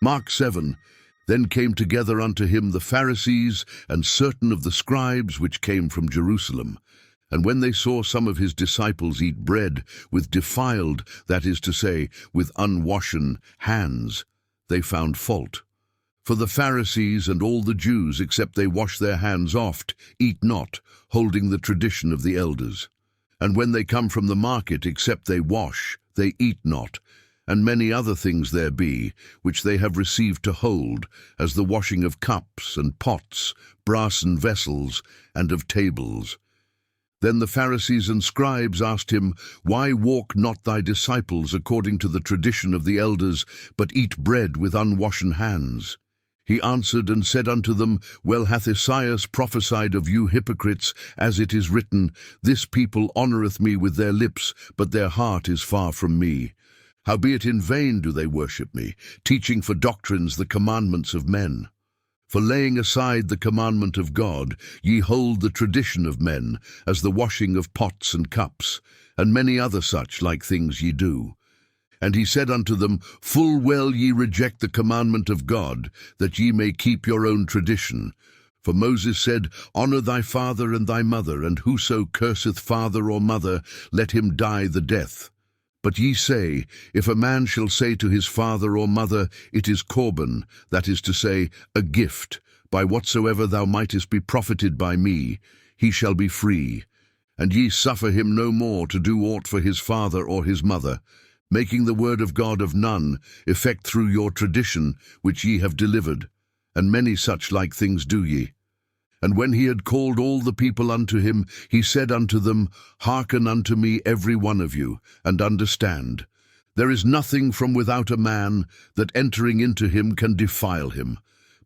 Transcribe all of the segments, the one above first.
Mark 7. Then came together unto him the Pharisees and certain of the scribes which came from Jerusalem. And when they saw some of his disciples eat bread with defiled, that is to say, with unwashen hands, they found fault. For the Pharisees and all the Jews, except they wash their hands oft, eat not, holding the tradition of the elders. And when they come from the market, except they wash, they eat not. And many other things there be, which they have received to hold, as the washing of cups and pots, brassen vessels, and of tables. Then the Pharisees and scribes asked him, Why walk not thy disciples according to the tradition of the elders, but eat bread with unwashen hands? He answered and said unto them, Well hath Esaias prophesied of you hypocrites, as it is written, This people honoureth me with their lips, but their heart is far from me. Howbeit in vain do they worship me, teaching for doctrines the commandments of men. For laying aside the commandment of God, ye hold the tradition of men, as the washing of pots and cups, and many other such like things ye do. And he said unto them, Full well ye reject the commandment of God, that ye may keep your own tradition. For Moses said, Honour thy father and thy mother, and whoso curseth father or mother, let him die the death. But ye say, If a man shall say to his father or mother, It is Corban, that is to say, a gift, by whatsoever thou mightest be profited by me, he shall be free. And ye suffer him no more to do aught for his father or his mother, making the word of God of none effect through your tradition, which ye have delivered. And many such like things do ye. And when he had called all the people unto him, he said unto them, Hearken unto me every one of you, and understand. There is nothing from without a man that entering into him can defile him.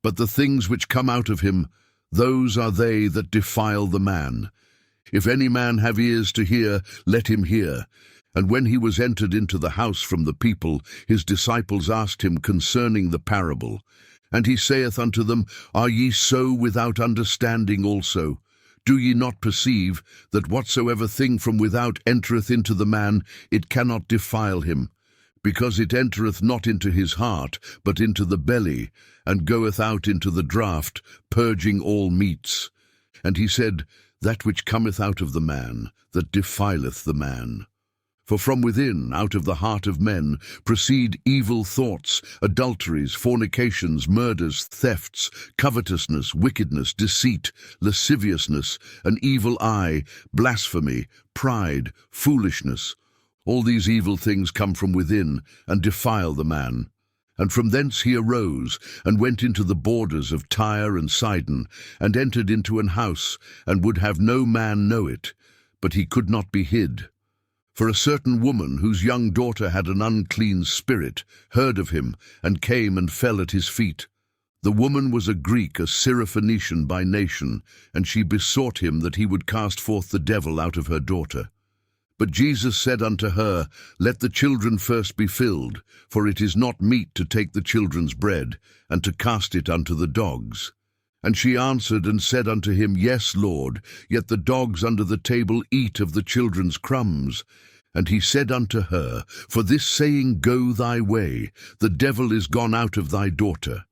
But the things which come out of him, those are they that defile the man. If any man have ears to hear, let him hear. And when he was entered into the house from the people, his disciples asked him concerning the parable. And he saith unto them, Are ye so without understanding also? Do ye not perceive that whatsoever thing from without entereth into the man, it cannot defile him? Because it entereth not into his heart, but into the belly, and goeth out into the draught, purging all meats. And he said, That which cometh out of the man, that defileth the man. For from within, out of the heart of men, proceed evil thoughts, adulteries, fornications, murders, thefts, covetousness, wickedness, deceit, lasciviousness, an evil eye, blasphemy, pride, foolishness. All these evil things come from within, and defile the man. And from thence he arose, and went into the borders of Tyre and Sidon, and entered into an house, and would have no man know it, but he could not be hid. For a certain woman, whose young daughter had an unclean spirit, heard of him, and came and fell at his feet. The woman was a Greek, a Syrophoenician by nation, and she besought him that he would cast forth the devil out of her daughter. But Jesus said unto her, Let the children first be filled, for it is not meet to take the children's bread, and to cast it unto the dogs. And she answered and said unto him, Yes, Lord, yet the dogs under the table eat of the children's crumbs. And he said unto her, For this saying go thy way, the devil is gone out of thy daughter.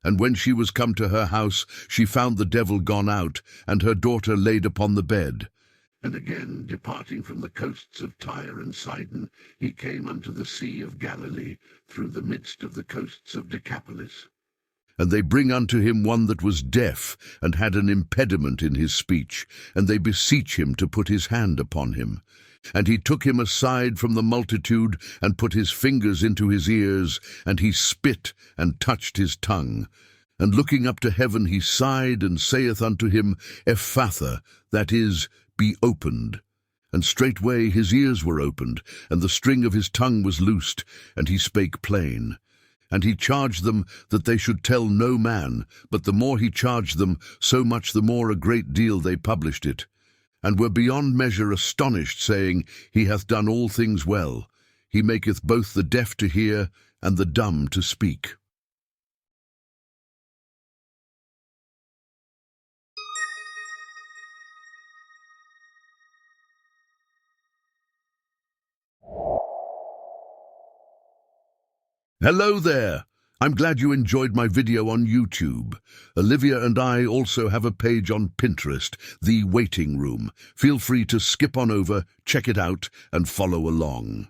And when she was come to her house, she found the devil gone out, and her daughter laid upon the bed. And again, departing from the coasts of Tyre and Sidon, he came unto the sea of Galilee, through the midst of the coasts of Decapolis. And they bring unto him one that was deaf, and had an impediment in his speech, and they beseech him to put his hand upon him. And he took him aside from the multitude, and put his fingers into his ears, and he spit, and touched his tongue. And looking up to heaven he sighed, and saith unto him, Ephphatha, that is, be opened. And straightway his ears were opened, and the string of his tongue was loosed, and he spake plain. And he charged them that they should tell no man, but the more he charged them, so much the more a great deal they published it, and were beyond measure astonished, saying, He hath done all things well. He maketh both the deaf to hear, and the dumb to speak. Hello there! I'm glad you enjoyed my video on YouTube. Olivia and I also have a page on Pinterest, The Waiting Room. Feel free to skip on over, check it out, and follow along.